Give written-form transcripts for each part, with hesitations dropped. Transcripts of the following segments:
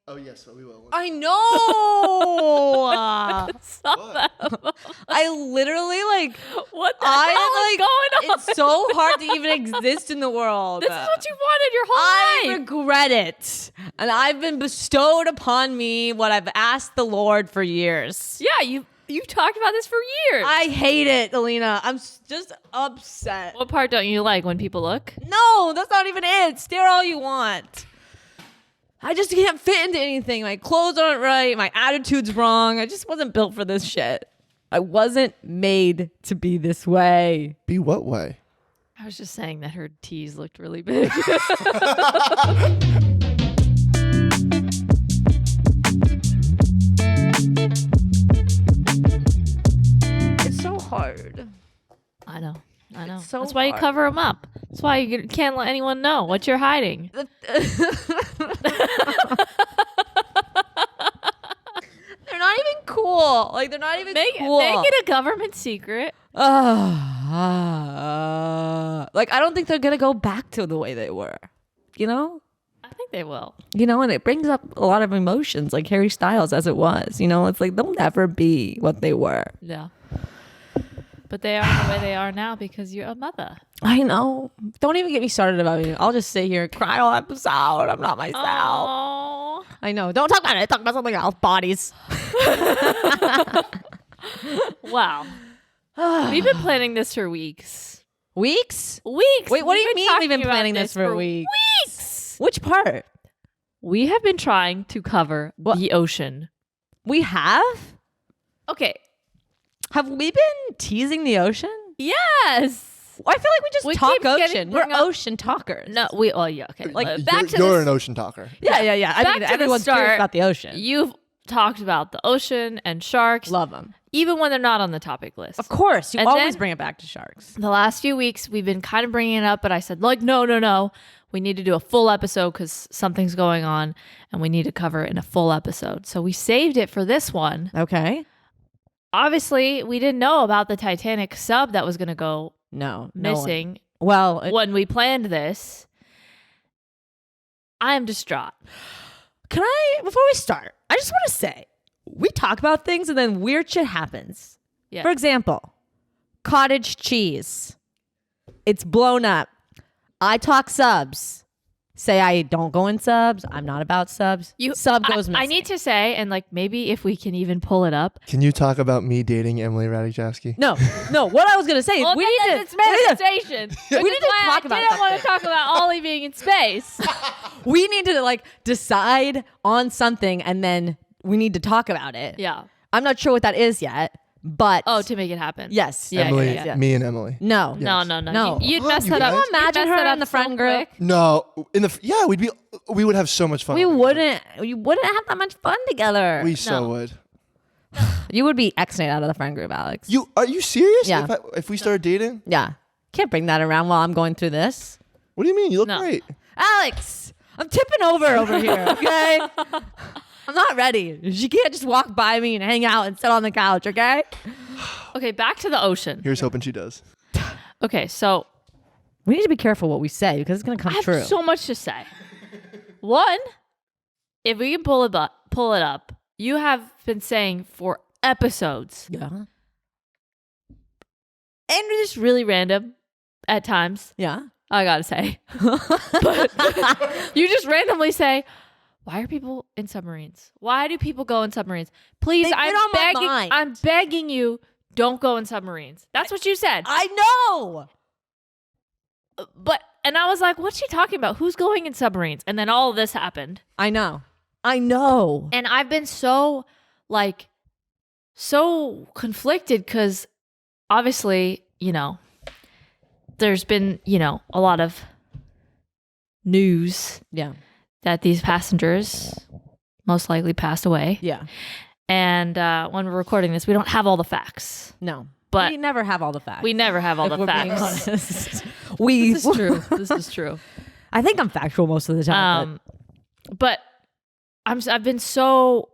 Oh, yes, we will. I know. I literally What the hell is going on? It's so hard to even exist in the world. This is what you wanted your whole I life. regret it. And I've been bestowed upon me what I've asked the Lord for years. Yeah, you've talked about this for years. I hate it, Alina. I'm just upset. What part don't you like when people look? No, that's not even it. Stare all you want. I just can't fit into anything. My clothes aren't right. My attitude's wrong. I just wasn't built for this shit. I wasn't made to be this way. Be what way? I was just saying that her T's looked really big. It's so hard. I know. It's so That's why you hard. cover them up. That's why you can't let anyone know what you're hiding. They're not even cool. They're not even cool. Make it a government secret. I don't think they're going to go back to the way they were. You know? I think they will. You know, and it brings up a lot of emotions, like Harry Styles as it was. You know, it's like they'll never be what they were. Yeah. But they are the way they are now because you're a mother. I know. Don't even get me started about it. I'll just sit here and cry all episode. I'm not myself. Oh. I know. Don't talk about it. Talk about something else. Bodies. Wow. We've been planning this for weeks. Weeks? Weeks. Wait, what do We've you been mean we've been talking planning about this for weeks? Weeks. Which part? We have been trying to cover the ocean. We have? Okay. Have we been teasing the ocean? Yes. I feel like we just talk keep ocean. We're ocean talkers. No, we. Oh yeah. Okay. You're an ocean talker. Yeah. I Back mean, to the everyone's start, curious about the ocean. You've talked about the ocean and sharks. Love them. Even when they're not on the topic list. Of course. You And always then- bring it back to sharks. The last few weeks, we've been kind of bringing it up, but I said, no. We need to do a full episode because something's going on and we need to cover it in a full episode. So we saved it for this one. Okay. Obviously, we didn't know about the Titanic sub that was going to go No. missing Well, when we planned this. I am distraught. can I, before we start, I just want to say, we talk about things and then weird shit happens. Yeah. For example, cottage cheese. It's blown up. I talk subs. Say I don't go in subs. I'm not about subs. Sub goes missing. I need to say, and maybe if we can even pull it up. Can you talk about me dating Emily Ratajkowski? No. What I was going to say is Well, we need to. it's manifestation. We need to talk about I didn't want to talk about Ollie being in space. We need to decide on something and then we need to talk about it. Yeah. I'm not sure what that is yet, but To make it happen. yes. Yeah, Emily, yeah. me and Emily. No. No. No. You'd Huh, mess you that up. guys? You'd Imagine mess her that in the up friend so group. quick. No, we would have so much fun. We together. wouldn't have that much fun together. We so No. would. You would be X-nayed out of the friend group, Alex. Are you serious? Yeah. If we started dating? Yeah. Can't bring that around while I'm going through this. What do you mean? You look No. great. Alex, I'm tipping over here, okay? I'm not ready. She can't just walk by me and hang out and sit on the couch, okay? Okay, back to the ocean. Here's hoping she does. Okay, so We need to be careful what we say because it's going to come I have true. so much to say. One, if we can pull it up, you have been saying for episodes, Yeah. and it's just really random at times, Yeah. I gotta say. But you just randomly say, why are people in submarines? Why do people go in submarines? Please, They get on my mind. I'm begging you, don't go in submarines. That's what you said. I know. And I was like, what's she talking about? Who's going in submarines? And then all of this happened. I know. And I've been so conflicted because obviously, there's been, a lot of news Yeah. that these passengers most likely passed away. Yeah. And when we're recording this, we don't have all the facts. No. But we never have all the facts. We never have all if the we're being facts. honest. This is true. This is true. I think I'm factual most of the time. But I've been so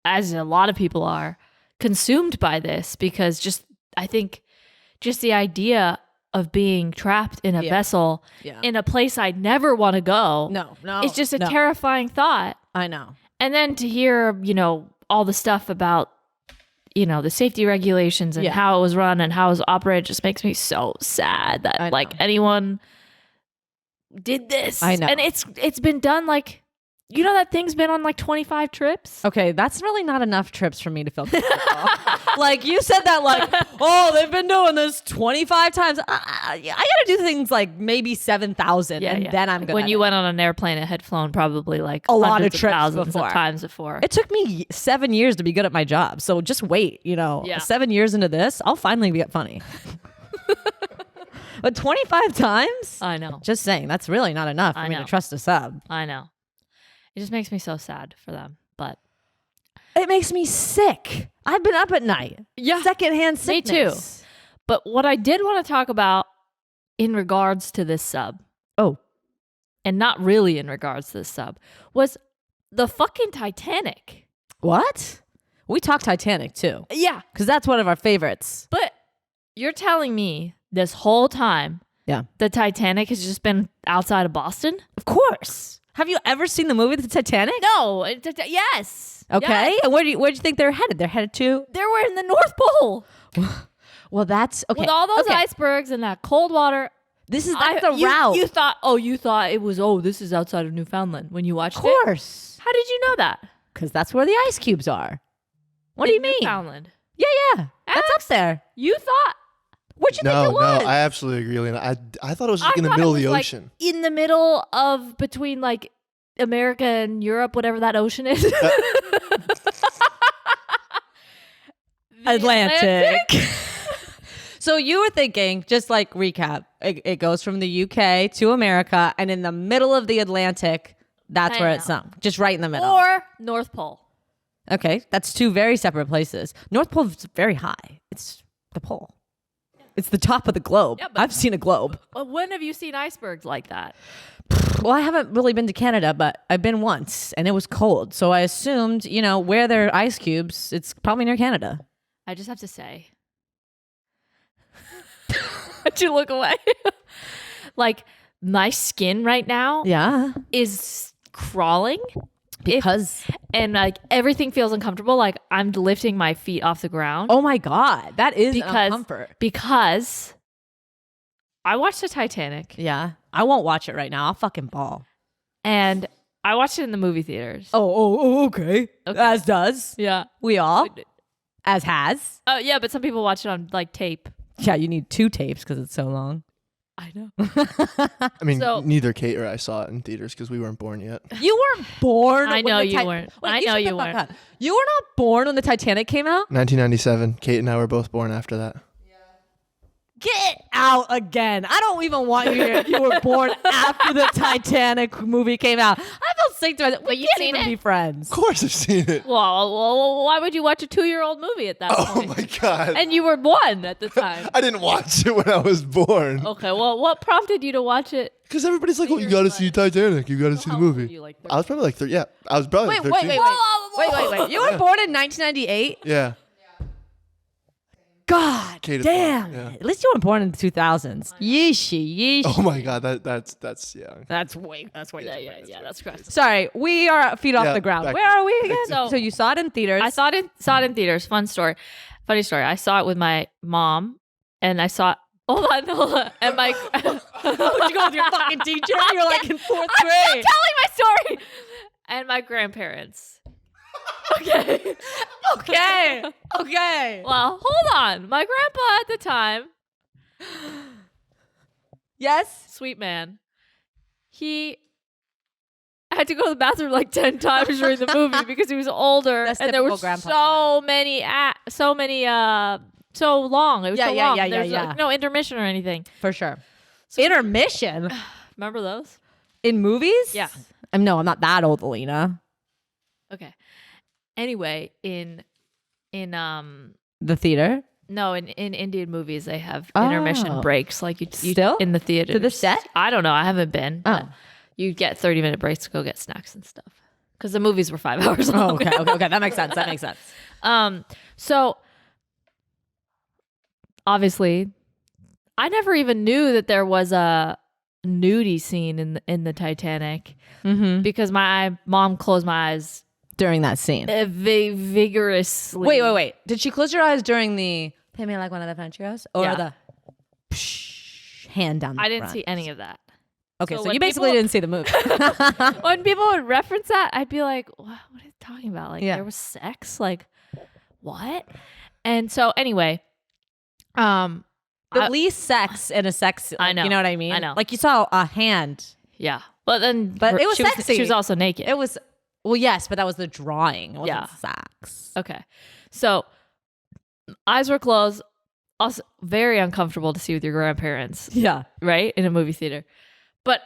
as a lot of people are, consumed by this because I think the idea of being trapped in a vessel Yeah. in a place I'd never want to go. No. It's just a no. terrifying thought. I know. And then to hear, all the stuff about, the safety regulations and how it was run and how it was operated just makes me so sad that anyone did this. I know. And it's been done that thing's been on 25 trips. Okay, that's really not enough trips for me to feel comfortable. You said that they've been doing this 25 times. I gotta do things maybe 7,000 then I'm gonna. When you went on an airplane, it had flown probably a lot of trips thousands before. of times before. It took me 7 years to be good at my job. So just wait, 7 years into this, I'll finally get funny. But 25 times? I know. Just saying, that's really not enough for me to trust a sub. I know. It just makes me so sad for them, but it makes me sick. I've been up at night. Yeah. Secondhand sickness. Me too. But what I did want to talk about in regards to this sub, and not really in regards to this sub, was the fucking Titanic. What? We talked Titanic too. Yeah. Because that's one of our favorites. But you're telling me this whole time the Titanic has just been outside of Boston? Of course. Have you ever seen the movie The Titanic? No. Yes. Okay. Yes. And where'd you think they're headed? They're headed to? They were in the North Pole. Well, that's okay. With all those icebergs and that cold water. That's the route. You thought it was, this is outside of Newfoundland when you watched it? Of course. How did you know that? Because that's where the ice cubes are. What do you mean? Newfoundland. Yeah. That's up there. You thought? What'd you think it was? No, I absolutely agree, Lena. I thought it was in the middle of the ocean. In the middle of between America and Europe, whatever that ocean is. Atlantic. So you were thinking, just recap, it goes from the UK to America, and in the middle of the Atlantic, that's where it's sunk. Just right in the middle. Or North Pole. Okay, that's two very separate places. North Pole is very high. It's the pole. It's the top of the globe. Yeah, I've seen a globe. When have you seen icebergs like that? Well, I haven't really been to Canada, but I've been once, and it was cold. So I assumed, where there are ice cubes, it's probably near Canada. I just have to say. Why'd you look away? My skin right now is crawling. Because everything feels uncomfortable. I'm lifting my feet off the ground. Oh my God. That is comfort. Because I watched the Titanic. Yeah. I won't watch it right now. I'll fucking bawl. And I watched it in the movie theaters. Okay. As does. Yeah. We all. As has. Oh, yeah, but some people watch it on tape. Yeah, you need 2 tapes because it's so long. I know. I mean, neither Kate or I saw it in theaters because we weren't born yet. You weren't born. I know you weren't. I know you weren't. You were not born when the Titanic came out? 1997. Kate and I were both born after that. Get out again. I don't even want you here. You were born after the Titanic movie came out. I felt sick to myself. We can't even be friends. Of course I've seen it. Well, why would you watch a 2-year-old movie at that point? Oh my God. And you were 1 at the time. I didn't watch it when I was born. Okay, well, what prompted you to watch it? Because everybody's like, you got to see Titanic. You got to see the movie. I was probably 30. Yeah, I was probably 13. Wait. You were born in 1998? Yeah. God damn. Yeah. At least you weren't born in the 2000s. Yeesh. Oh my God, that's young. That's way. Yeah, that's correct. Sorry, we are feet off the ground. Where are we again? So you saw it in theaters. I saw it in theaters. Funny story. I saw it with my mom, and I saw. Hold on. And my. Would you go with your fucking teacher? You're in 4th grade. I'm telling my story. And my grandparents. Okay. Well, hold on. My grandpa at the time. Yes. Sweet man. He had to go to the bathroom 10 times during the movie because he was older. That's and there were grandpa so long. It was so long. There's yeah. no intermission or anything. For sure. So, intermission? Remember those? In movies? Yeah. No, I'm not that old, Alina. Okay. Anyway, in the theater? No, in Indian movies they have intermission breaks you still in the theater. To the set? I don't know. I haven't been. You get 30-minute breaks to go get snacks and stuff because the movies were 5 hours long. Okay. That makes sense. So obviously, I never even knew that there was a nudie scene in the Titanic because my mom closed my eyes during that scene. Vigorously. Wait. Did she close your eyes during the "Pay me like one of the French girls" or the hand down the I didn't front? see any of that. Okay, So so when you basically didn't see the movie. When people would reference that, I'd be like, what are you talking about? Like, there was sex? Like, what? And so, anyway, the least sex in a sex. I know. You know what I mean? I know. Like you saw a hand. Yeah. But then, But it was sexy. She was also naked. It was, well, yes, but that was the drawing. It wasn't sex. Okay. So, eyes were closed. Also, very uncomfortable to see with your grandparents. Yeah. Right? In a movie theater. But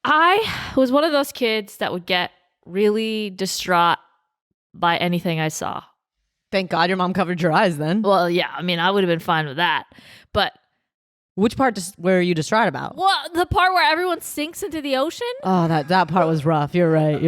I was one of those kids that would get really distraught by anything I saw. Thank God your mom covered your eyes then. Well, yeah. I mean, I would have been fine with that. But which part were you distraught about? well, the part where everyone sinks into the ocean? Oh, that part was rough. You're right.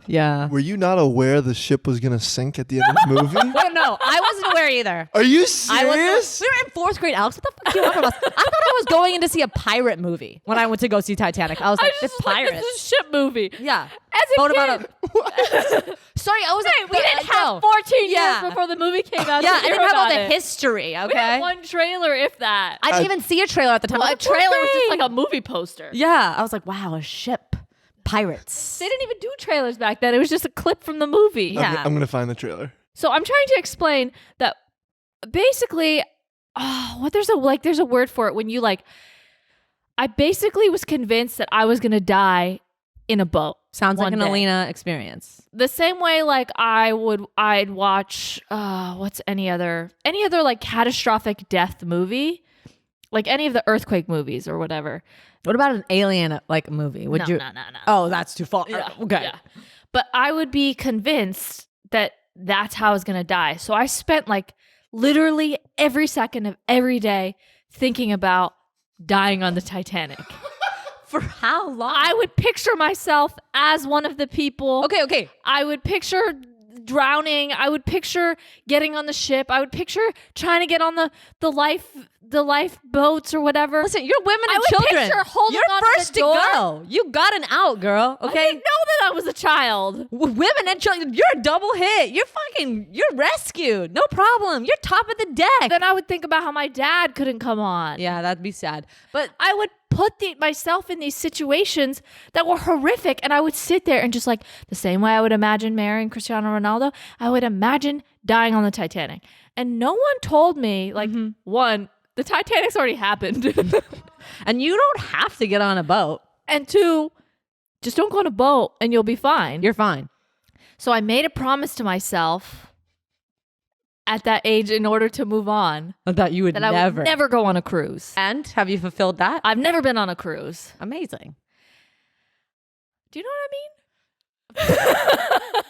Yeah. Were you not aware the ship was going to sink at the end of the movie? Well, no, I wasn't aware either. Are you We serious? were in 4th grade, Alex. What the fuck are you talking about? I thought I was going in to see a pirate movie when I went to go see Titanic. I was like, it's pirates. This is a ship movie. Yeah. As a What kid, about sorry, I was hey, we didn't have 14 Yeah. years before the movie came out. Yeah, to I hear didn't have all about the it. history, We had okay? one trailer, if that. I didn't even see a trailer at the time. Well, I a was like, trailer was just "Great." like a movie poster. Yeah, I was like, wow, a ship. Pirates. They didn't even do trailers back then. It was just a clip from the movie. Yeah. I'm going to find the trailer. So I'm trying to explain that basically, there's a word for it when you like. I basically was convinced that I was gonna die in a boat. Sounds like one an day. Alina experience. The same way, like I'd watch what's any other like catastrophic death movie, like any of the earthquake movies or whatever. What about an alien like movie? Would you? No. Oh, that's too far. Yeah, Okay. yeah. But I would be convinced that that's how I was going to die. So I spent like literally every second of every day thinking about dying on the Titanic. For how long? I would picture myself as one of the people. Okay. I would picture drowning. I would picture getting on the ship. I would picture trying to get on the lifeboats or whatever. Listen, you're women and I would children. picture holding you're on to first the door. go. You got an out, girl. I Okay. didn't know that I was a child. Women and children, you're a double hit. You're rescued. No problem. You're top of the deck. Then I would think about how my dad couldn't come on. Yeah, that'd be sad. But I would put myself in these situations that were horrific, and I would sit there and just like the same way I would imagine marrying Cristiano Ronaldo, I would imagine dying on the Titanic. And no one told me, like, one, the Titanic's already happened. and you don't have to get on a boat. And two, just don't go on a boat and you'll be fine. You're fine. So I made a promise to myself at that age in order to move on I thought you would that I would never go on a cruise. And have you fulfilled that? I've never been on a cruise. Amazing. Do you know what I mean?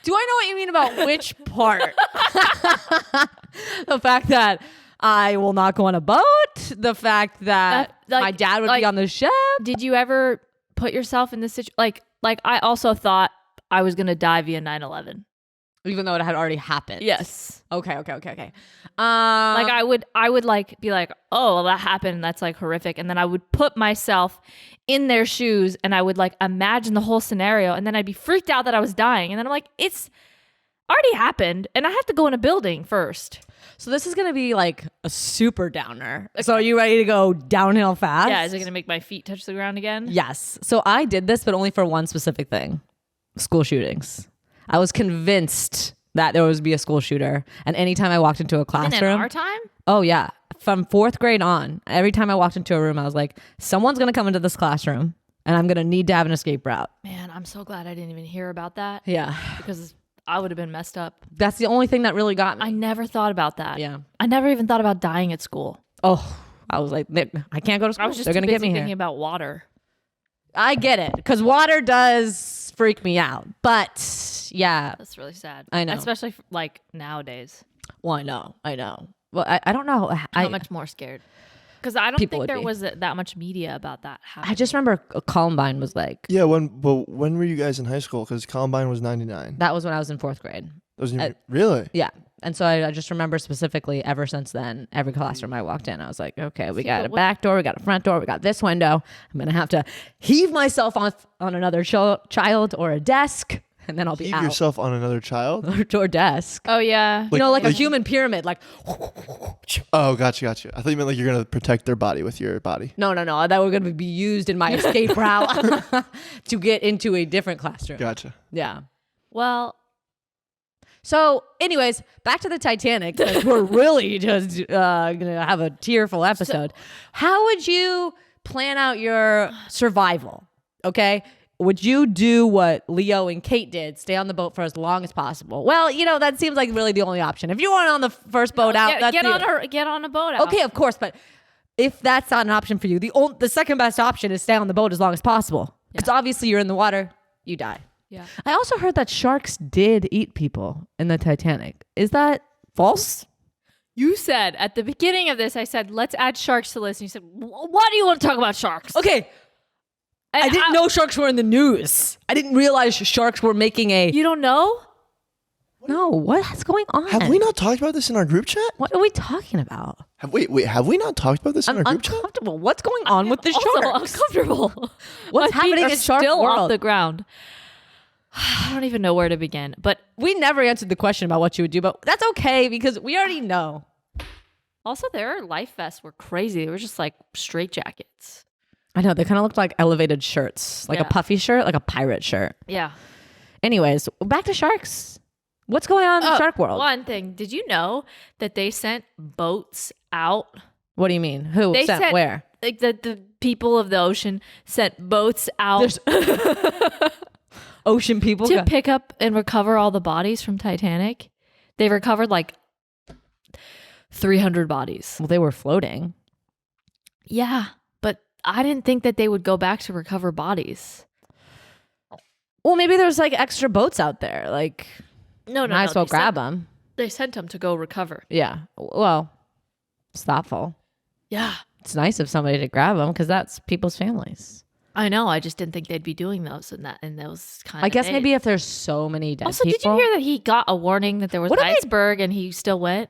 Do I know what you mean about which part? The fact that I will not go on a boat. The fact that my dad would be on the ship. Did you ever put yourself in this situation? Like I also thought I was going to die via 9/11. Even though it had already happened. Yes. Okay. Like I would like be like, oh, well, that happened. And that's like horrific. And then I would put myself in their shoes and I would like imagine the whole scenario. And then I'd be freaked out that I was dying. And then I'm like, it's already happened. And I have to go in a building first. So this is going to be like a super downer. So are you ready to go downhill fast? Yeah. Is it going to make my feet touch the ground again? Yes. So I did this, but only for one specific thing. School shootings. I was convinced that there would be a school shooter. And anytime I walked into a classroom. And in our time? Oh, yeah. From 4th grade on, every time I walked into a room, I was like, someone's going to come into this classroom and I'm going to need to have an escape route. Man, I'm so glad I didn't even hear about that. Yeah. Because I would have been messed up. That's the only thing that really got me. I never thought about that. Yeah. I never even thought about dying at school. Oh, I was like, I can't go to school. I was just They're too going to get busy me thinking here. about water. I get it. Because water does freak me out. But yeah. That's really sad. I know. Especially like nowadays. Well, I know. Well, I don't know. How much more scared? Because I don't People think would there be. was that much media about that happening. I just remember Columbine was like, Yeah, when were you guys in high school? Because Columbine was 99. that was when I was in 4th grade. Really? Yeah. And so I just remember specifically ever since then, every classroom I walked in, I was like, okay, we got a back door, we got a front door, we got this window. I'm going to have to heave myself on another child or a desk, and then I'll be out. Heave yourself on another child? or desk. Oh, yeah. Like a human pyramid, like. Oh, gotcha. I thought you meant like you're going to protect their body with your body. No. That were going to be used in my escape route to get into a different classroom. Gotcha. Yeah. Well. So, anyways, back to the Titanic, because we're really just going to have a tearful episode. How would you plan out your survival? Okay. Would you do what Leo and Kate did, stay on the boat for as long as possible? Well, that seems like really the only option. If you weren't on the first boat out, get on a boat out. Okay, of course, but if that's not an option for you, the second best option is stay on the boat as long as possible. Because obviously you're in the water, you die. Yeah. I also heard that sharks did eat people in the Titanic. Is that false? You said at the beginning of this, I said, let's add sharks to the list. And you said, why do you want to talk about sharks? Okay. I didn't know sharks were in the news. I didn't realize sharks were making a... You don't know? No, what's going on? Have we not talked about this in our group chat? What are we talking about? Have we not talked about this in our group chat? I'm uncomfortable. What's going on with the Also sharks? uncomfortable. What's My feet happening are in shark still world? off the ground. I don't even know where to begin. But we never answered the question about what you would do, but that's okay because we already know. also, their life vests were crazy. They were just like straight jackets. I know, they kind of looked like elevated shirts, like a puffy shirt, like a pirate shirt. Yeah. Anyways, back to sharks. What's going on in the shark world? One thing. Did you know that they sent boats out? What do you mean? Who They sent where? Like the people of the ocean sent boats out Ocean people to pick up and recover all the bodies from Titanic. They recovered like 300 bodies. Well, they were floating. Yeah, but I didn't think that they would go back to recover bodies. Well, maybe there's like extra boats out there. Like, No, might as well grab them. They sent them to go recover. Yeah. Well, it's thoughtful. Yeah. It's nice of somebody to grab them because that's people's families. I know. I just didn't think they'd be doing those and those kind of I guess days. maybe if there's so many dead Also, people. did you hear that he got a warning that there was an iceberg and he still went?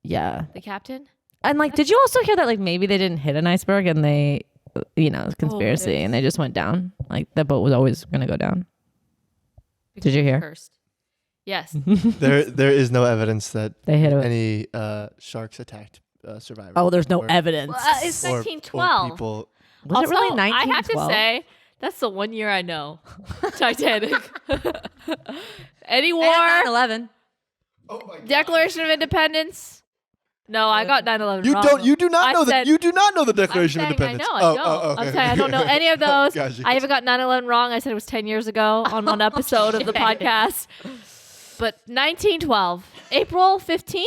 Yeah. The captain? And like, did you also hear that like maybe they didn't hit an iceberg and they, conspiracy and they just went down? Like the boat was always going to go down. Did you hear? Cursed. Yes. There is no evidence that They hit any sharks attacked survivors. Oh, there's no evidence. Well, it's Or 1912. people. Was Also, it really I have 1912? to say, that's the 1 year I know. Titanic. Any war? 9/11. Oh my God. Declaration of Independence? No, I got 9/11 You wrong. don't. You do not I know that. said- You do not know the Declaration I'm of saying Independence. I know. I don't. Okay, I'm saying I don't know any of those. Gotcha. I even got 9/11 wrong. I said it was 10 years ago on one episode of the podcast. But 1912, April 15th?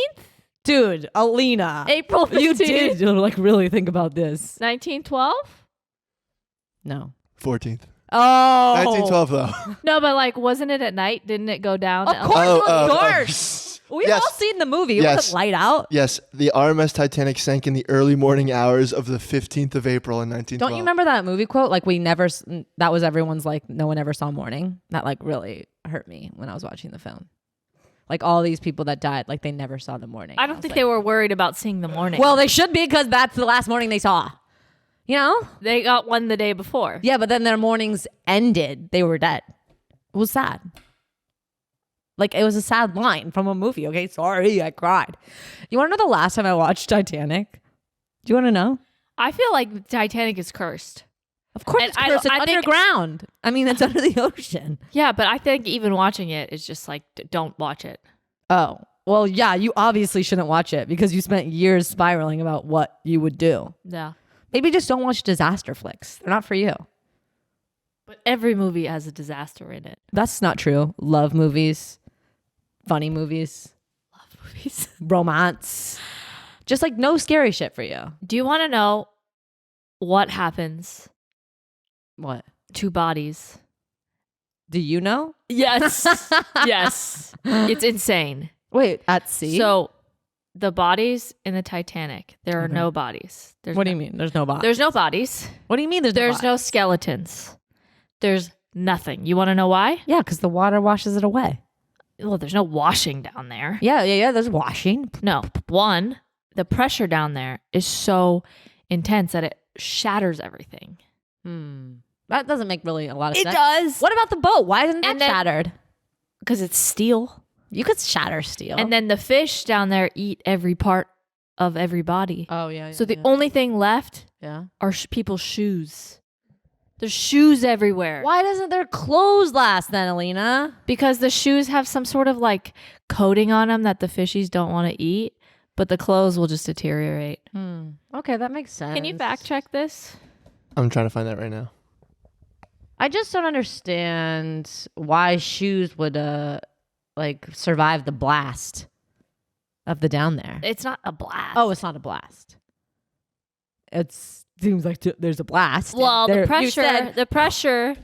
Dude, Alina. April 15th. You did like really think about this. 1912? No. 14th. Oh. 1912 though. No, but like, wasn't it at night? Didn't it go down? Of course it was dark. We've Yes. all seen the movie. It Yes. wasn't light out. Yes, the RMS Titanic sank in the early morning hours of the 15th of April in 1912. Don't you remember that movie quote? Like that was everyone's like, no one ever saw morning. That like really hurt me when I was watching the film. Like all these people that died, like they never saw the morning. I don't think they were worried about seeing the morning. Well, they should be because that's the last morning they saw. You know? They got one the day before. Yeah, but then their mornings ended. They were dead. It was sad. Like it was a sad line from a movie. Okay, sorry, I cried. You want to know the last time I watched Titanic? Do you want to know? I feel like Titanic is cursed. Of course, And it's cursed. It's I think- underground. I mean, it's under the ocean. Yeah, but I think even watching it is just like, don't watch it. Oh, well, yeah, you obviously shouldn't watch it because you spent years spiraling about what you would do. Yeah. Maybe just don't watch disaster flicks. They're not for you. But every movie has a disaster in it. That's not true. Love movies, funny movies, Movies. romance. Just like no scary shit for you. Do you want to know what happens What? to bodies? Do you know? Yes. Yes. It's insane. Wait, at sea? So the bodies in the Titanic, there are Okay. no bodies. What do you mean? There's no body. There's no bodies. What do you mean There's no skeletons. There's nothing. You want to know why? Yeah, because the water washes it away. Well, there's no washing down there. Yeah. There's washing. No. One, the pressure down there is so intense that it shatters everything. That doesn't make really a lot of sense. It does. What about the boat? Why isn't that And then- shattered? Because it's steel. You could shatter steel. And then the fish down there eat every part of every body. oh yeah. So the only thing left yeah. are people's shoes. There's shoes everywhere. Why doesn't their clothes last then, Alina? Because the shoes have some sort of like coating on them that the fishies don't want to eat, but the clothes will just deteriorate. Okay, that makes sense. Can you fact check this? I'm trying to find that right now. I just don't understand why shoes would like survive the blast of the down there. It's not a blast. Oh, it's not a blast. It seems like there's a blast. Well, There- the you said- pressure,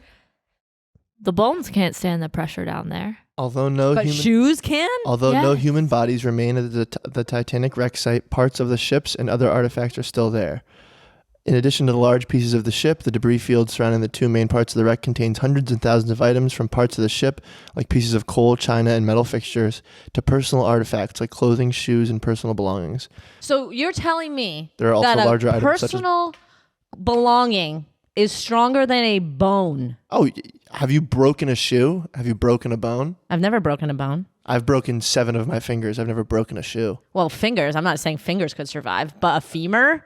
the bones can't stand the pressure down there. Although no but human shoes can? no Yes. human bodies remain at the Titanic wreck site, parts of the ships and other artifacts are still there. In addition to the large pieces of the ship, the debris field surrounding the two main parts of the wreck contains hundreds and thousands of items from parts of the ship, like pieces of coal, china, and metal fixtures, to personal artifacts like clothing, shoes, and personal belongings. So you're telling me There are also that larger a items such as... personal belonging is stronger than a bone? Oh, have you broken a shoe? Have you broken a bone? I've never broken a bone. I've broken 7 of my fingers. I've never broken a shoe. Well, fingers. I'm not saying fingers could survive, but a femur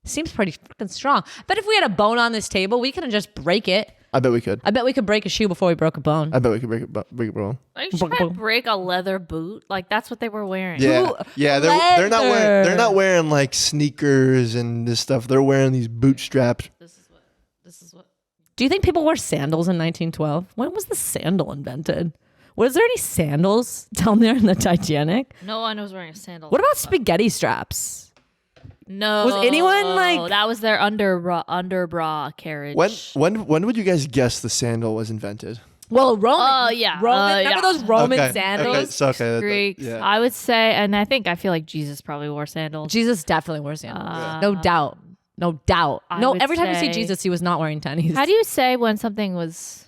seems pretty freaking strong. But if we had a bone on this table, we couldn't just break it. I bet we could. I bet we could break a shoe before we broke a bone. I bet we could break a bone. Are you trying to break a leather boot? Like that's what they were wearing. Yeah, Ooh, yeah. They're not wearing. They're leather. not wearing like sneakers and this stuff. They're wearing these bootstraps. This is what. Do you think people wore sandals in 1912? When was the sandal invented? Was there any sandals down there in the Titanic? No one was wearing a sandal. What about spaghetti straps? No. Was anyone, like- that was their underbra carriage. When would you guys guess the sandal was invented? Well, Roman. Oh, yeah. Roman. Remember Yeah. those Roman Okay, sandals? okay, so okay, Greeks? yeah. I would say, and I feel like Jesus probably wore sandals. Jesus definitely wore sandals. Yeah. No doubt. No doubt. I No, would every time you see say- Jesus, he was not wearing tennies. How do you say when something was?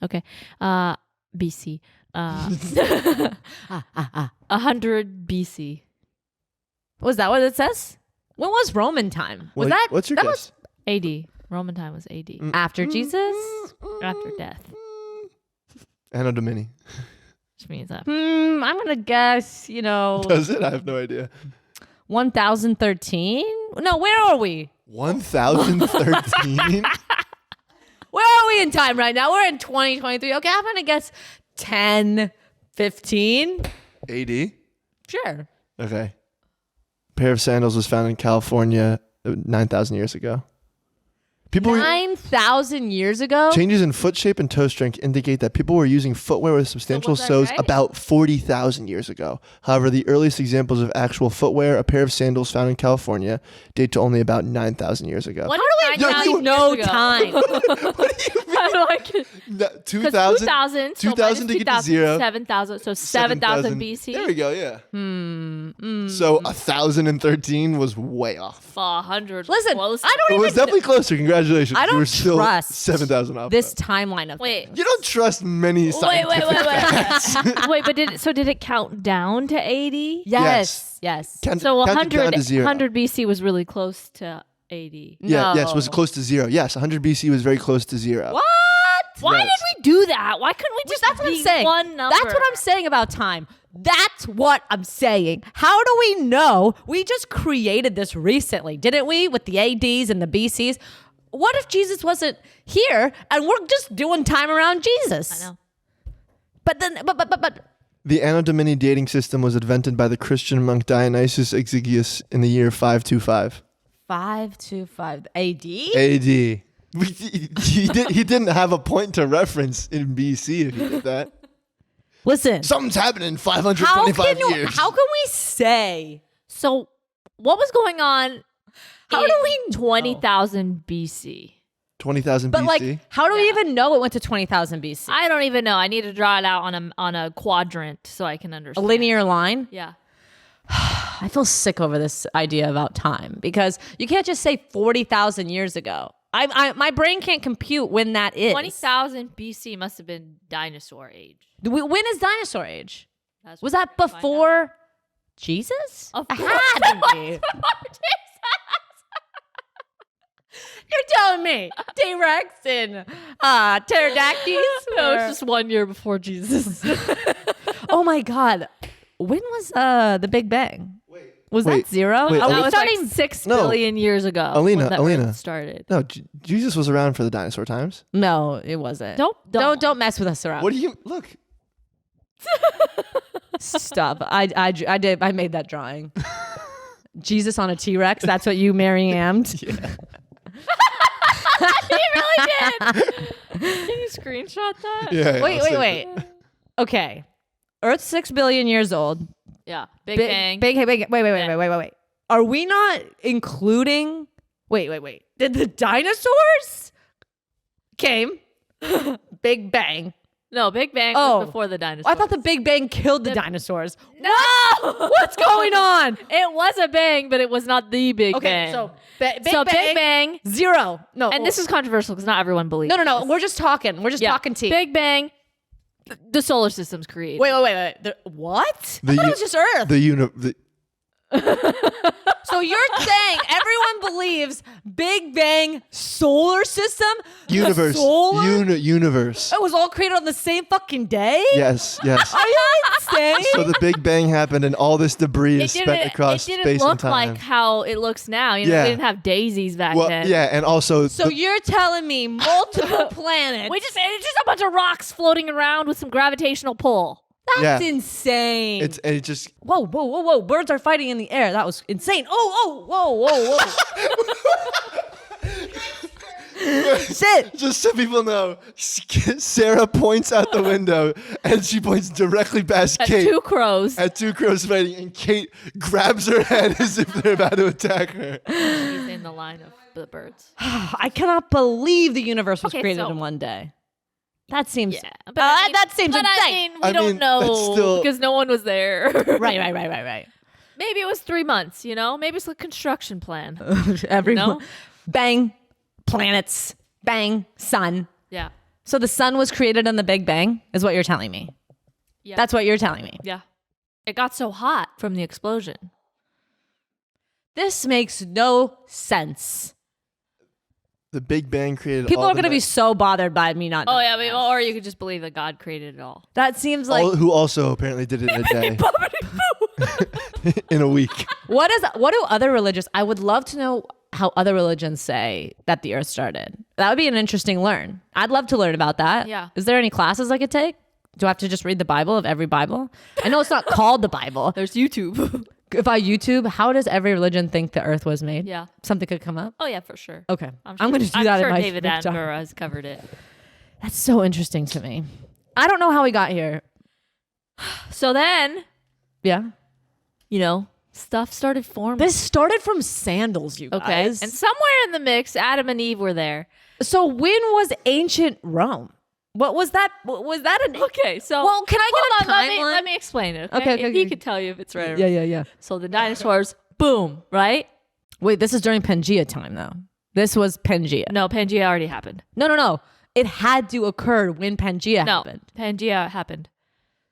Okay, BC. 100 BC. Was that what it says? When was Roman time? Was What's your that guess? AD. Roman time was AD. after Jesus? After death, Anno Domini. which means that. I'm gonna guess. Does it? I have no idea. 1013. No, where are we? 1013. Where are we in time right now? We're in 2023. Okay, I'm gonna guess 1015. AD. Sure. Okay. Pair of sandals was found in California 9,000 years ago. People were 9,000 years ago. changes in foot shape and toe strength indicate that people were using footwear with substantial was that soles right? about 40,000 years ago. However, the earliest examples of actual footwear, a pair of sandals found in California, date to only about 9,000 years ago. What How do we know time? I like it. 2,000? 2000, 2,000 to get to 0. 7,000, so 7,000 BC. There we go, yeah. So 1,013 was way off. 100. Listen, close. I don't It was even. definitely closer. Congratulations. I You were don't still trust 7,000 off. this timeline of Wait. You don't trust many Wait, scientific facts. Wait, but did it count down to 80? Yes. Count- So count to 100, zero. 100 BC was really close to 80. Yeah, yes, No. was close to 0. Yes, 100 BC was very close to 0. What? Why Yes. did we do that? Why couldn't we just That's what be I'm saying. one number? That's what I'm saying about time. That's what I'm saying. How do we know? We just created this recently, didn't we? With the ADs and the BCs. What if Jesus wasn't here and we're just doing time around Jesus? I know. But then, but. The Anno Domini dating system was invented by the Christian monk Dionysius Exiguus in the year 525 525 AD? AD. He didn't have a point to reference in BC if he did that. Listen, Something's happening in how 525 can, years. how can we say? So, what was going on? How do we know? 20,000 BC? 20,000 But BC? like, how do we even know it went to 20,000 BC? I don't even know. I need to draw it out on a quadrant so I can A understand. linear line? Yeah. I feel sick over this idea about time because you can't just say 40,000 years ago. My brain can't compute when that is. 20,000 BC must have been dinosaur age. When is dinosaur age? That's Was what that we're gonna find out. before Jesus? Of It course had it to was be. before You're telling me T-Rex and pterodactyls? No, it's just 1 year before Jesus. Oh my God. When was the Big Bang? Was Wait. that 0? Wait, Are that we was starting? like 6 No. billion years ago. Alina, when the Alina. Earth started. No, Jesus was around for the dinosaur times. No, it wasn't. Don't Don't mess with us around. What do you look? Stop. I made that drawing. Jesus on a T-Rex. That's what you Mary-Ammed. Yeah. He really did. Can you screenshot that? Yeah. Wait. Okay. Earth's 6 billion years old. Yeah. Big Bang. Wait. Are we not including? Wait. Did the dinosaurs came? Big Bang. No, Big Bang Oh. was before the dinosaurs. I thought the Big Bang killed the dinosaurs. No! What's going on? It was a bang, but it was not the Big Okay, Bang. so Big Big Bang. 0. No, And this is controversial because not everyone believes no. this. We're just talking. We're just talking tea. Big Bang. The solar system's created. Wait. What? I thought it was just Earth. The So you're saying everyone believes Big Bang solar system? universe. Solar? Universe. It was all created on the same fucking day? Yes. Are you insane? So the Big Bang happened, and all this debris is spent across it didn't space look and time. like how it looks now. You know, Yeah. they didn't have daisies back Well, then. yeah, and also So you're telling me multiple planets? It's just a bunch of rocks floating around with some gravitational pull. That's yeah. insane. it just Whoa. Birds are fighting in the air. That was insane. Whoa. Sit. just so people know, Sarah points out the window, and she points directly past At Kate. 2 crows. At 2 crows fighting, and Kate grabs her head as if they're about to attack her. He's in the line of the birds. I cannot believe the universe was Okay, created so- in one day. That seems Yeah, that seems but insane. we I don't mean, know that's still- because no one was there. Right. Maybe it was 3 months. You know, maybe it's a construction plan. Everyone. No? Bang, planets. Bang, sun. Yeah, So the sun was created in the Big Bang, is what you're telling me. yeah, That's what you're telling me. yeah. It got so hot from the explosion. This makes no sense. The Big Bang created. People all are going to be so bothered by me not. Oh knowing yeah, I mean, this. or you could just believe that God created it all. That seems like who also apparently did it in a day, in a week. what do other religions? I would love to know how other religions say that the Earth started. That would be an interesting learn. I'd love to learn about that. Yeah. Is there any classes I could take? Do I have to just read the Bible of every Bible? I know it's not called the Bible. There's YouTube. If I YouTube, how does every religion think the Earth was made? Yeah. Something could come up. Oh yeah, for sure. Okay, I'm I'm going to do I'm that sure in my David TikTok. Attenborough has covered it. That's so interesting to me. I don't know how we got here. So then, Yeah. you know, stuff started forming. This started from sandals, you Okay. guys. And somewhere in the mix, Adam and Eve were there. So when was ancient Rome? What was that? Was that an? Okay, so Well, can I hold get a on, timeline? let me explain it. Okay, Okay, okay, he okay. could tell you if it's right or wrong. Yeah. So the dinosaurs, boom, right? Wait, this is during Pangea time, though. This was Pangea. No, Pangea already happened. No. It had to occur when Pangea No, happened. Pangea happened.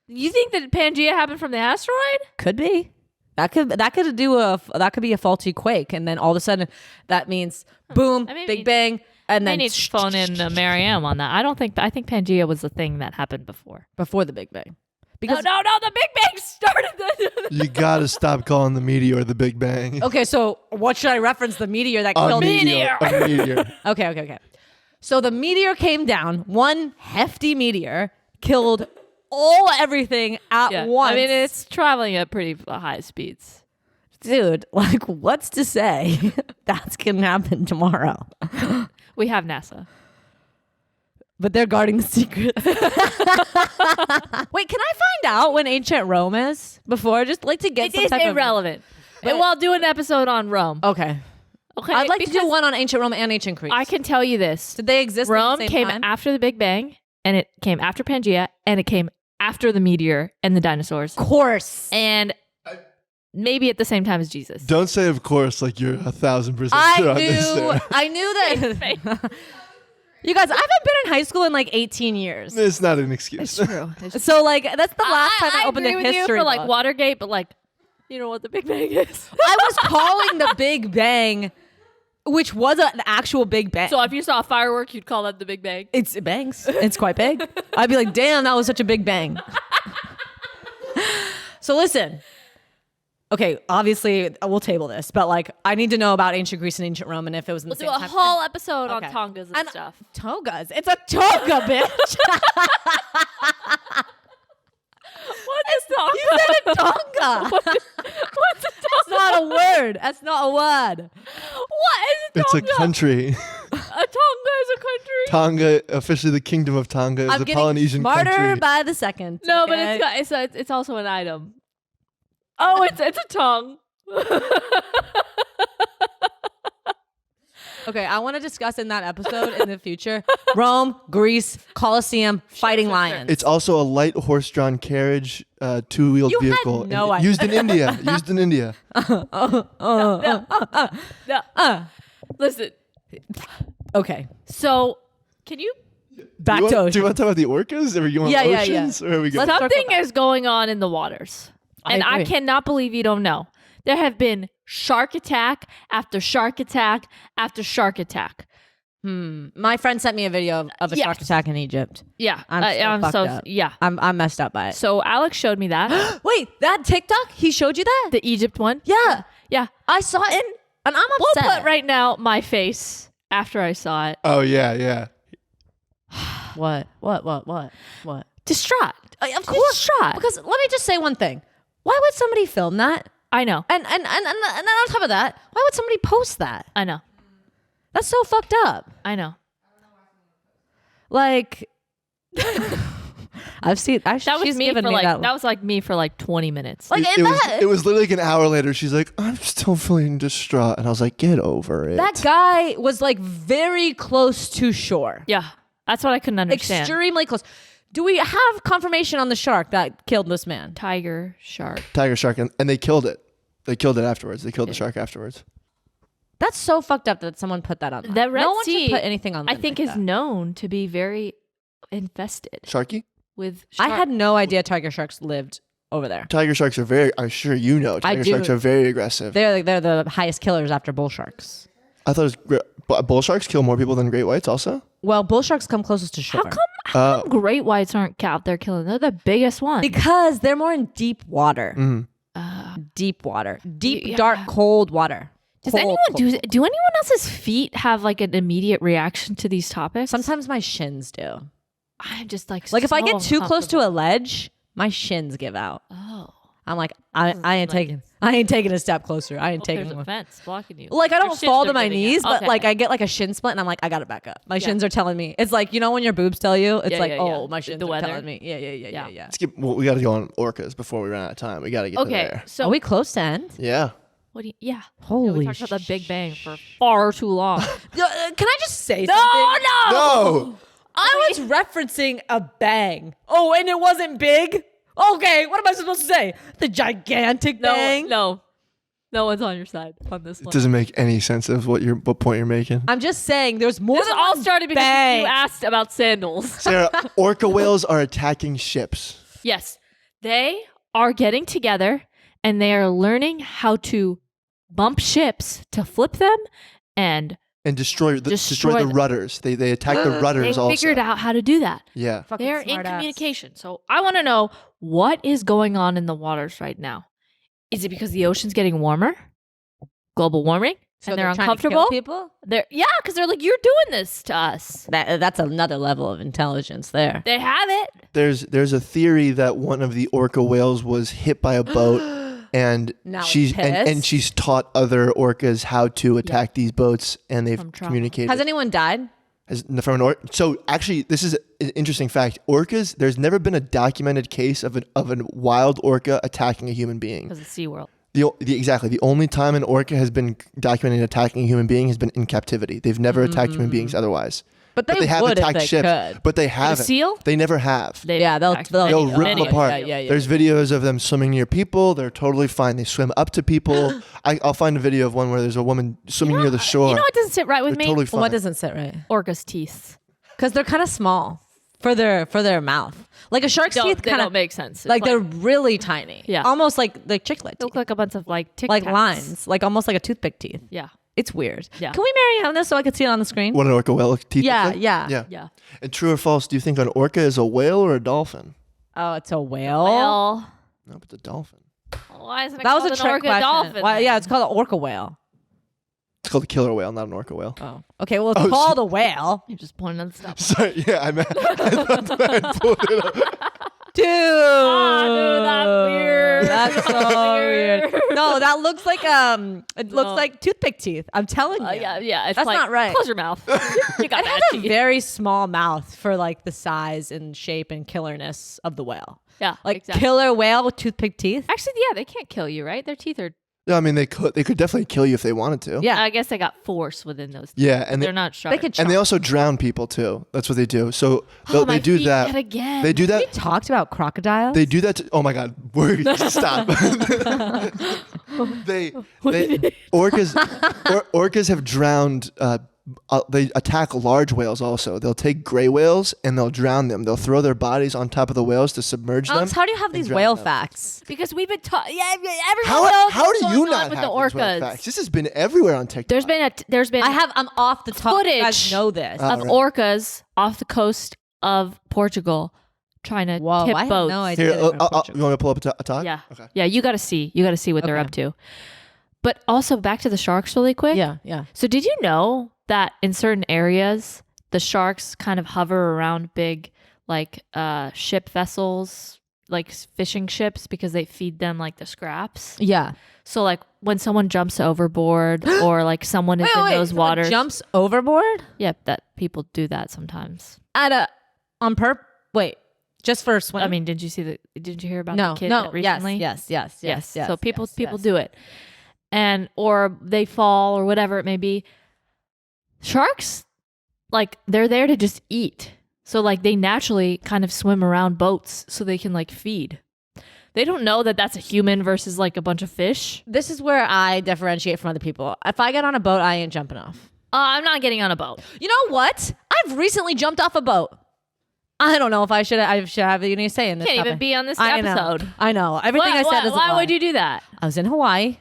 You think that Pangea happened from the asteroid? Could be. That could be a faulty quake, and then all of a sudden that means boom, I mean, Big Bang, and They then need to phone in Mariam on that. I think Pangea was the thing that happened before. before the Big Bang. No, the Big Bang started the You gotta stop calling the meteor the Big Bang. Okay, so what should I reference? The meteor that A killed meteor. A meteor. Okay. So the meteor came down. One hefty meteor killed everything at once. I mean, it's traveling at pretty high speeds. Dude, like, what's to say that's gonna happen tomorrow? We have NASA. But they're guarding secrets. Wait, can I find out when ancient Rome is before? Just like to get It some is type irrelevant. But we'll do an episode on Rome. Okay. Okay, I'd like to do because one on ancient Rome and ancient Greece. I can tell you this. Did they exist Rome at the same came time? after the Big Bang, and it came after Pangea, and it came after the meteor and the dinosaurs. Of course. And maybe at the same time as Jesus. Don't say of course like you're 1,000% I sure on this. knew Sarah. that. You guys, I haven't been in high school in like 18 years. It's not an excuse. True. So like that's the last time I opened agree a with you history for like book. Watergate, but like, you know what the Big Bang is. I was calling the Big Bang, which was an actual Big Bang. So if you saw a firework, you'd call that the Big Bang. It bangs. It's quite big. I'd be like, damn, that was such a big bang. So listen. Okay, obviously we'll table this, but like I need to know about ancient Greece and ancient Rome and if it was in We'll the do same a time. whole episode on Okay. tongas and stuff. Togas. It's a toga, bitch. What is tonga? You said a tonga. What's a tonga? That's not a word. That's not a word. What is a It's a tonga? country. A tonga is a country. Tonga, officially the Kingdom of Tonga, is I'm a getting Polynesian smarter country. by the second. No, okay? but it's also an item. Oh, it's a tongue. Okay, I want to discuss in that episode in the future Rome, Greece, Colosseum, fighting lions. It's also a light horse-drawn carriage, two-wheeled You had vehicle. no and idea. Used in India. Used in India. No. Listen. Okay, so can you? back do to you ocean. want to talk about the orcas? Are we going Yeah, yeah, oceans? Or are we going? Let's- Something circle back. is going on in the waters, and I agree. cannot believe you don't know. There have been shark attack after shark attack after shark attack. My friend sent me a video of a Yes. shark attack in Egypt. Yeah, I'm so fucked up. yeah. I'm messed up by it. So Alex showed me that Wait, that TikTok? He showed you that? the Egypt one. Yeah, Yeah, I saw it, and I'm we'll upset. put right now my face after I saw it. Oh yeah, yeah. What? Distraught. Of course, Distraught. because let me just say one thing. Why would somebody film that? I know. And then on top of that, why would somebody post that? I know. That's so fucked up. I know. Like, I've seen. That was she's me given for me like that was like me for like 20 minutes. Like, It and was. that- It was literally like an hour later. She's like, "I'm still feeling distraught," and I was like, "Get over it." that guy was like very close to shore. Yeah, that's what I couldn't understand. Extremely close. Do we have confirmation on the shark that killed this man? Tiger, shark. tiger shark, and they killed it. They killed it afterwards. They killed the shark afterwards. That's so fucked up that someone put that on. The Red no one Sea, should put anything on. I them think like is that. known to be very infested Sharky. with I shark. had no idea tiger sharks lived over there. Tiger sharks are very. I'm sure you know. Tiger do. sharks are very aggressive. They're the highest killers after bull sharks. I thought it was bull sharks kill more people than great whites. Also. Well, bull sharks come closest to shore. How come great whites aren't out there killing? They're the biggest one. Because they're more in deep water. Mm-hmm. Deep water. Deep, Yeah. dark, cold water. Does Cold, anyone cold. do anyone else's feet have like an immediate reaction to these topics? Sometimes my shins do. I'm just like Like if I so get too close to a uncomfortable. ledge, my shins give out. Oh, I'm like, I ain't taking a step closer. I ain't there's taking a one. fence blocking you. Like I Your don't shins fall to are my giving knees, out. but Okay. like I get like a shin splint and I'm like, I gotta back up. My shins are telling me. It's like, you know when your boobs tell you? It's Yeah, like, yeah, oh, yeah. my shins The are weather. telling me. Yeah. Yeah. Let's get. Well, we got to go on orcas before we run out of time. We got to get to Okay, there. so Are we close to end? Yeah. what do you? Yeah. Holy we talked about the Big Bang for far too long. Can I just say no, something? No. I was referencing a bang. Oh, and it wasn't big? Okay, what am I supposed to say? The gigantic bang? No one's on your side on this It one. doesn't make any sense of what point you're making. I'm just saying there's more This than all one started because bang. you asked about sandals. Sarah, orca whales are attacking ships. Yes, they are getting together and they are learning how to bump ships to flip them, and And destroy the Destroy them. rudders. They attack the they rudders also. figured out how to do that. Yeah. Fucking They're in smart ass. communication. So I want to know what is going on in the waters right now. Is it because the ocean's getting warmer? Global warming? So and they're trying to kill uncomfortable? people? Because they're like, you're doing this to us. That's another level of intelligence there. They have it. There's a theory that one of the orca whales was hit by a boat and Now it's she's and pissed? she's taught other orcas how to attack these boats and they've From trauma. communicated. Has anyone died? From an so actually, this is an interesting fact. Orcas, there's never been a documented case of a wild orca attacking a human being. Because it's SeaWorld. Exactly. The only time an orca has been documented attacking a human being has been in captivity. They've never attacked human beings otherwise. But they have would if attacked they ships. could. But they haven't. seal? They never have. They'll rip them apart. Yeah. There's videos of them swimming near people. They're totally fine. They swim up to people. I'll find a video of one where there's a woman swimming near the shore. You know what doesn't sit right with They're me? totally fine. What doesn't sit right? Orca's teeth. Because they're kind of small for their mouth. Like a shark's teeth They kind don't of make sense. It's like they're really tiny. Yeah. Almost like chiclet they look teeth. like a bunch of like Tic Like Tacs. lines. Like almost like a toothpick teeth. Yeah. It's weird. Yeah. Can we marry on this so I can see it on the screne? What an orca whale teeth Yeah, look like? yeah. Yeah. And true or false, do you think an orca is a whale or a dolphin? Oh, it's a whale? Well, No, it's a dolphin. why isn't it That was called a an trick orca question. dolphin? Why, then? yeah, it's called an orca whale. It's called a killer whale, not an orca whale. Oh. Okay, well, it's called a whale. You're just pointing at stuff. Sorry, yeah, I meant. I thought that I pulled it up. Dude. Dude, that's weird. That's so weird. No, that looks like it looks No. like toothpick teeth. I'm telling you. Yeah. It's That's like, not right. Close your mouth. You got It bad has a teeth. very small mouth for like the size and shape and killarness of the whale. Yeah, Like exactly. killer whale with toothpick teeth. Actually, yeah, they can't kill you, right? Their teeth are. Yeah, I mean, they could definitely kill you if they wanted to. Yeah. I guess they got force within those. Yeah, and They're not sharp. They could and they chomp. also drown people too. That's what they do. So Oh, my they do feet that. yet again. They do We that. talked about crocodiles. They do that. Oh my God! Stop. they orcas have drowned. They attack large whales also. They'll take gray whales and they'll drown them. They'll throw their bodies on top of the whales to submerge Alex, them. how do you have and these drown whale them. facts? Because we've been taught. Yeah, everyone How knows do what's you going on not with have the these whale orcas. facts? This has been everywhere on TikTok. There's been I'm off the top. You guys Footage know this. Oh. of right. orcas off the coast of Portugal trying to Whoa, tip I had boats. no idea. Here, they were in you Portugal. want me to pull up a talk? Yeah. Okay. Yeah, you got to see. You got to see what they're Okay. up to. But also back to the sharks really quick. Yeah. So did you know that in certain areas the sharks kind of hover around big like ship vessels, like fishing ships, because they feed them like the scraps? Yeah. So like when someone jumps overboard or like someone is in those someone waters. jumps overboard Yep, that people do that sometimes. Wait, just for swim. I mean, did you hear about no, the kid no. that recently? Yes. So people yes. do it, and or they fall or whatever it may be. Sharks, like they're there to just eat. So like they naturally kind of swim around boats so they can like feed. They don't know that that's a human versus like a bunch of fish. This is where I differentiate from other people. If I get on a boat, I ain't jumping off. I'm not getting on a boat. You know what? I've recently jumped off a boat. I don't know if I should have any say in this. Can't even topic. be on this I episode. I know. Everything I said is a Why lie. would you do that? I was in Hawaii.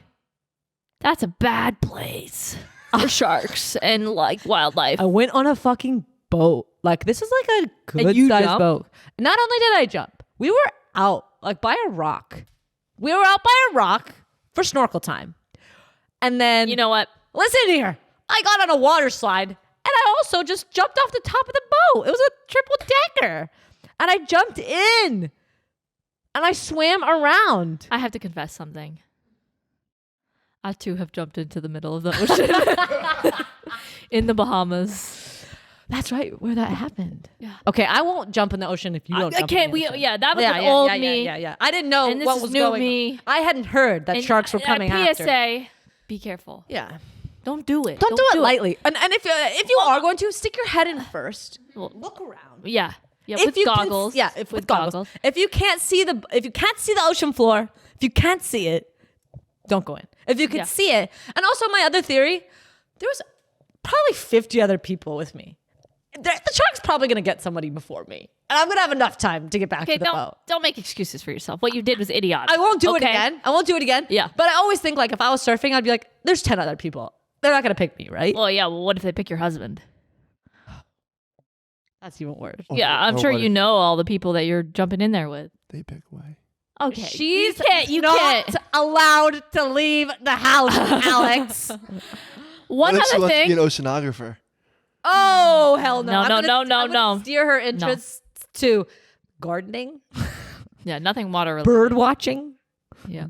That's a bad place for sharks and like wildlife. I went on a fucking boat. Like this is like a good you sized jumped? boat. Not only did I jump, we were out like by a rock. We were out by a rock for snorkel time. And then You know what? listen here. I got on a water slide and I also just jumped off the top of the boat. It was a triple decker. And I jumped in. And I swam around. I have to confess something. I too have jumped into the middle of the ocean in the Bahamas. That's right, where that happened. Yeah. Okay, I won't jump in the ocean if you don't I jump can't. in the ocean. Yeah, that was an old me. Yeah. I didn't know And this what is was new going me. on. I hadn't heard that And sharks were coming after. PSA: be careful. Yeah. Don't do it. Don't do it lightly. And if you are going to, stick your head in first. Well, Look around. Yeah. Yeah. If With you goggles. Can, with goggles. If you can't see the ocean floor, if you can't see it, don't go in. If you can see it, and also my other theory, there was probably 50 other people with me. The shark's probably gonna get somebody before me, and I'm gonna have enough time to get back to the boat. Don't make excuses for yourself. What you did was idiotic. I won't do it okay? again. I won't do it again. Yeah. But I always think like if I was surfing, I'd be like, there's 10 other people. They're not gonna pick me, right? Well, yeah. Well, what if they pick your husband? That's even worse. Yeah, I'm sure what you if know all the people that you're jumping in there with. They pick away. Okay. She's you not can't. allowed to leave the house, Alex. One What if she other wants to thing. be an oceanographer? Oh, hell no. No, I'm no, gonna- no, I'm gonna no. steer her interests to gardening, Yeah, nothing water related. bird watching. Yeah.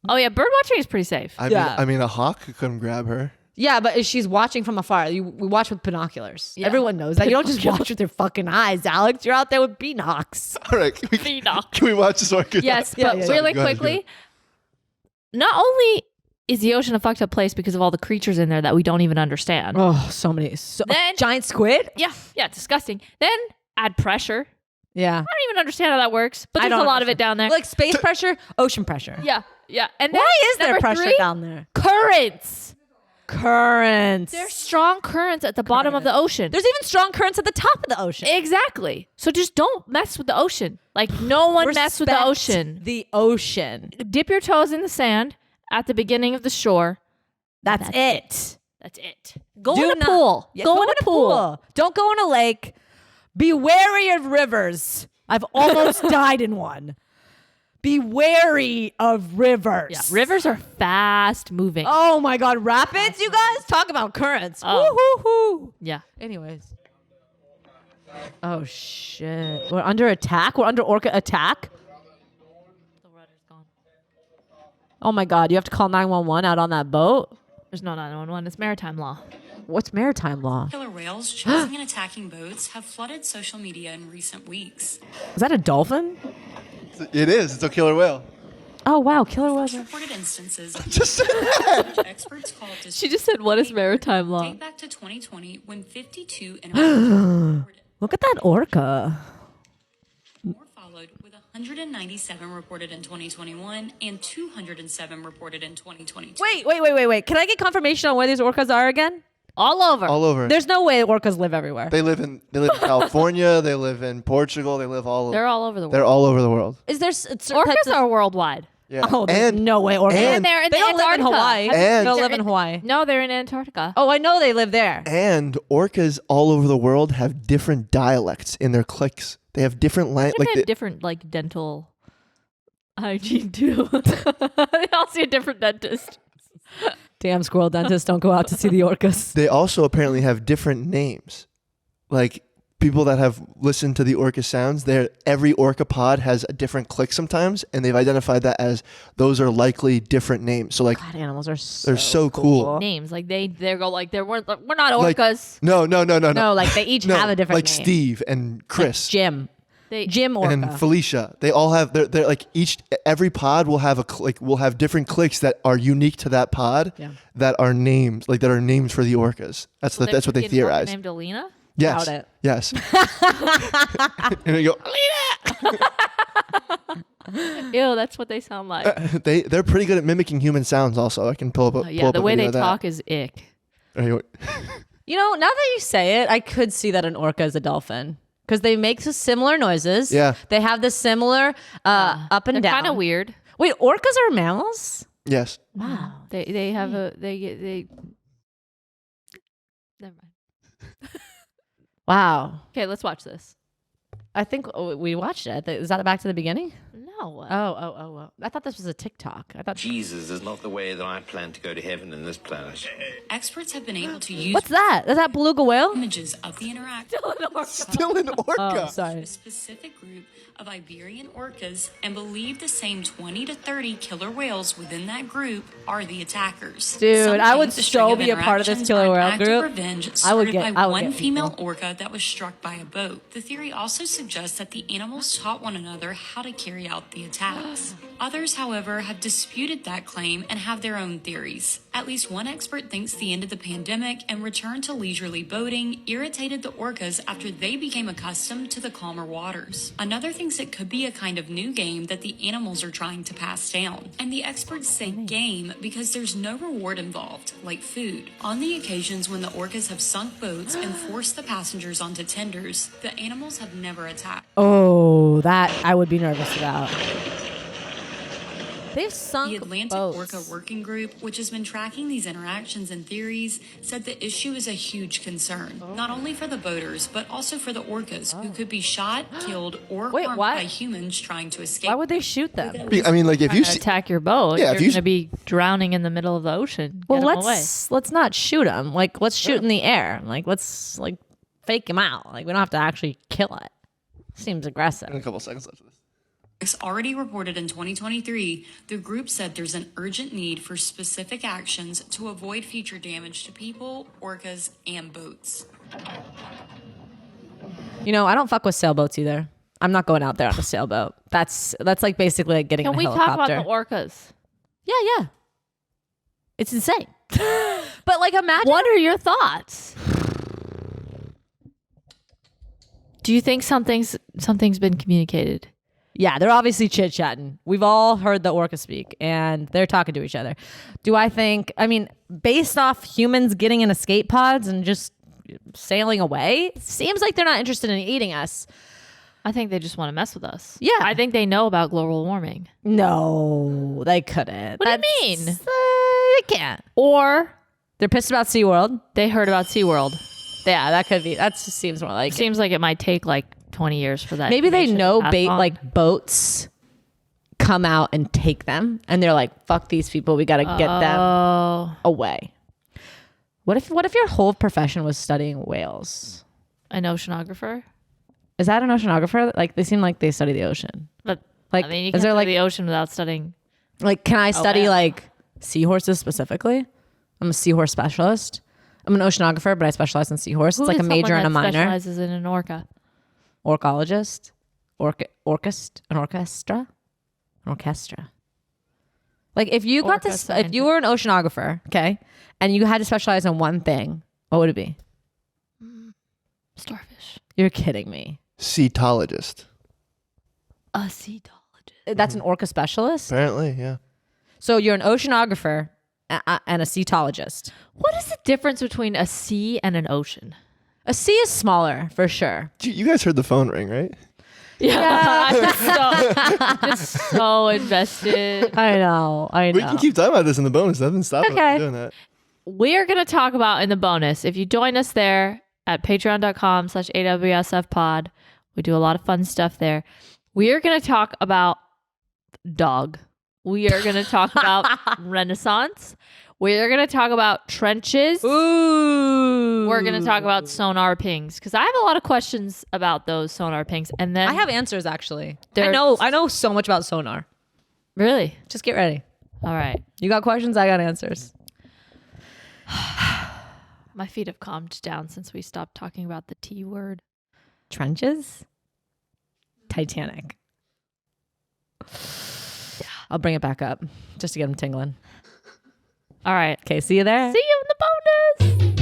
Oh yeah, bird watching is pretty safe. I mean, a hawk could come grab her. Yeah, but if she's watching from afar, we watch with binoculars. Yeah. Everyone knows that. You don't just watch with your fucking eyes, Alex. You're out there with binocs. All right, Phenom. can we watch this orca? Yes, Yeah, but yeah, really Go ahead, quickly, not only is the ocean a fucked up place because of all the creatures in there that we don't even understand. Oh, so many. Then- giant squid? Yeah, disgusting. Then add pressure. Yeah. I don't even understand how that works, but I there's a don't lot of it down there. Like space pressure, ocean pressure. Yeah. And then Why is there number pressure 3, down there? currents. Currents. There's strong currents at the bottom of the ocean. There's even strong currents at the top of the ocean. Exactly. So just don't mess with the ocean. Like no one mess with the Respect ocean. The ocean. Dip your toes in the sand at the beginning of the shore. That's it. That's it. Go Do in a not- pool. Yeah, go in a pool. Don't go in a lake. Be wary of rivers. I've almost died in one. Be wary of rivers. Yeah, rivers are fast moving. Oh my God, rapids, you guys? Talk about currents. Oh. Woo-hoo-hoo. Yeah. Anyways. Oh shit. We're under attack? We're under orca attack? The rudder's gone. Oh my God, you have to call 911 out on that boat? There's no 911. It's maritime law. What's maritime law? Killer whales chasing and attacking boats have flooded social media in recent weeks. Is that a dolphin? It is. It's a killer whale. Oh wow, killer whales. Reported instances Just said that. which experts call She just said, "What is maritime law?" date back to 2020 when 52 interactions were reported. Look at that orca. More followed with 197 reported in 2021 and 207 reported in 2022. Wait. Can I get confirmation on where these orcas are again? All over. All over. There's no way orcas live everywhere. They live in California. They live in Portugal. They live all. They're all over the world. They're all over the world. Is there Orcas are worldwide. Yeah. Oh, there's no way orcas. and- They're in They the don't live in Antarctica. Hawaii. And- They don't live in Hawaii. No, they're in Antarctica. Oh, I know they live there. And orcas all over the world have different dialects in their cliques. They have different They like have different like dental hygiene too. They all see a different dentist. Damn squirrel dentists don't go out to see the orcas. they also apparently have different names. Like people that have listened to the orca sounds, every orca pod has a different click sometimes, and they've identified that as those are likely different names. So like God, animals are so they're so cool. Names like they go like we're not Like- orcas. No. No, like they each No, have a different like name. Steve and Chris. Like Jim. They Jim orca. and Felicia, they all have they're like every pod will have will have different clicks that are unique to that pod Yeah. that are names that are names for the orcas. That's what they theorize. Named Alina. Yes, Doubt it. yes. And they go, Ew, that's what they sound like. they're pretty good at mimicking human sounds. Also, I can pull up. Yeah, the way they talk Is is ick. anyway, You know, now that you say it, I could see that an orca is a dolphin. Because they make similar noises. Yeah. They have the similar up and They're down. kind of weird. Wait, orcas are mammals? yes. Wow. They have they. Never mind. Wow. Okay, let's watch this. I think we watched it. Is that back to the beginning? No. Oh. I thought this was a TikTok. I thought. Jesus is not the way that I plan to go to heaven in this planet. Experts have been able to use What's that? Is that beluga whale? images of the interaction Still an orca. Oh, sorry. a specific group of Iberian orcas and believe the same 20 to 30 killer whales within that group are the attackers. Dude, Some I would think the so string of be a part of this interactions killer are an whale act of group. Revenge I would started get- by I would one get female people. orca that was struck by a boat. The theory also suggests that the animals taught one another how to carry out the attacks. Others, however, have disputed that claim and have their own theories. At least one expert thinks the end of the pandemic and return to leisurely boating irritated the orcas after they became accustomed to the calmer waters. Another thinks it could be a kind of new game that the animals are trying to pass down. And the experts say game because there's no reward involved, like food. On the occasions when the orcas have sunk boats and forced the passengers onto tenders, the animals have never attacked. Oh, that I would be nervous about. They've sunk The Atlantic boats. Orca Working Group, which has been tracking these interactions and theories, said the issue is a huge concern, not only for the boaters, but also for the orcas, who could be shot, killed, or Wait, harmed what? by humans trying to escape. Why would they shoot them? I mean, like if you see, Attack your boat. Yeah, You're if you gonna be drowning in the middle of the ocean. Well, Get 'em away. let's not shoot them. Like, let's shoot in the air. Like, let's fake them out. Like, we don't have to actually kill it. Seems aggressive. a couple seconds left of this. Already reported in 2023, the group said there's an urgent need for specific actions to avoid future damage to people, orcas, and boats. You know, I don't fuck with sailboats either. I'm not going out there on a sailboat. That's like basically like getting Can in a we talk helicopter. about the orcas? Yeah. It's insane. But like, imagine. What are your thoughts? Do you think something's been communicated? Yeah, they're obviously chit chatting. We've all heard the orca speak, and they're talking to each other. Do I think? I mean, based off humans getting in escape pods and just sailing away, seems like they're not interested in eating us. I think they just want to mess with us. Yeah. I think they know about global warming. No, they couldn't. What do you mean? They can't. Or They're pissed about SeaWorld. they heard about SeaWorld. Yeah, that could be. That just seems more like it. Seems like it might take like 20 years for that. Maybe they information to know pass on. like boats come out and take them, and they're like, "Fuck these people. We got to get them Oh, away." What if your whole profession was studying whales? an oceanographer. Is that an oceanographer? Like they seem like they study the ocean. But Like, I mean, you is can there study like the ocean without studying. like can I study yeah. like seahorses specifically? I'm a seahorse specialist. I'm an oceanographer, but I specialize in seahorse. Who It's like is a major someone and a that minor. Specializes in an orca. Orcologist, an orchestra. Like if you got Orca to, if you were an oceanographer, okay, and you had to specialize in one thing, what would it be? Starfish. You're kidding me. Cetologist. A cetologist. That's an orca specialist. Apparently, yeah. So you're an oceanographer and a cetologist. What is the difference between a sea and an ocean? A sea is smaller for sure. You guys heard the phone ring, right? Yeah, I'm just so invested. I know. We can keep talking about this in the bonus. Nothing stopping us Okay. from doing that. We're going to talk about in the bonus. If you join us there at patreon.com/AWSF pod, we do a lot of fun stuff there. We are going to talk about dog. We are going to talk about Renaissance. We're going to talk about trenches. Ooh. We're going to talk about sonar pings because I have a lot of questions about those sonar pings. And then I have answers actually. They're- I know so much about sonar. really. Just get ready. All right. You got questions, I got answers. My feet have calmed down since we stopped talking about the T word. Trenches? Titanic. I'll bring it back up just to get them tingling. All right. Okay, see you there. See you in the bonus.